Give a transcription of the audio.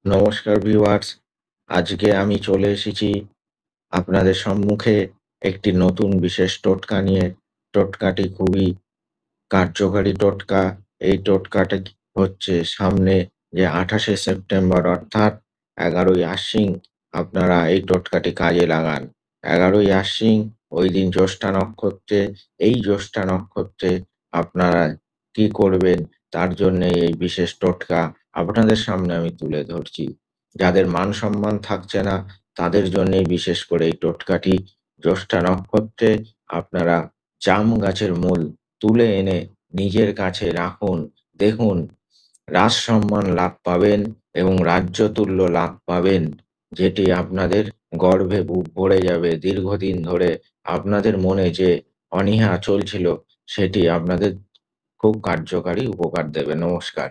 নমস্কার ভিউয়ার্স, আজকে আমি চলে এসেছি আপনাদের সম্মুখে একটি নতুন বিশেষ টোটকা নিয়ে। টোটকাটি খুবই কার্যকারী টোটকা। এই টোটকাটা হচ্ছে সামনে যে ২৮শে সেপ্টেম্বর অর্থাৎ ১১ই আশ্বিন আপনারা এই টোটকাটি কাজে লাগান। ১১ই আশ্বিন ওইদিন জ্যৈষ্ঠা নক্ষত্রে, এই জ্যৈষ্ঠা নক্ষত্রে আপনারা কি করবেন তার জন্যে এই বিশেষ টোটকা আপনাদের সামনে আমি তুলে ধরছি। যাদের মান-সম্মান থাকছে না তাদের জন্যেই বিশেষ করে এই টোটকাটি। জ্যৈষ্ঠা নক্ষত্রে আপনারা জাম গাছের মূল তুলে এনে নিজের কাছে রাখুন। দেখুন রাজ-সম্মান লাভ পাবেন এবং রাজ্যতুল্য লাভ পাবেন, যেটি আপনাদের গর্বে বুক ভরে যাবে। দীর্ঘদিন ধরে আপনাদের মনে যে অনীহা চলছিল সেটি আপনাদের খুব কার্যকারী উপকার দেবে। নমস্কার।